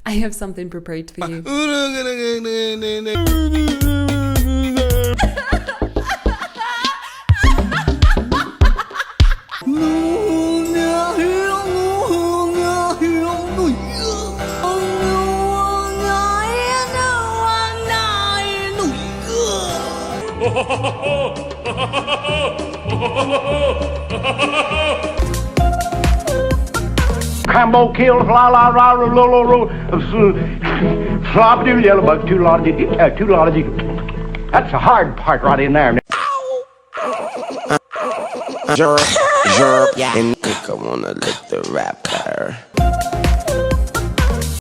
I have something prepared for you. Crambo kill, fly, la, ra, ro, lo, ro, flop, do, yellow bug, too large. That's the hard part right in there. Jerk, yeah. And I wanna lick the rapper.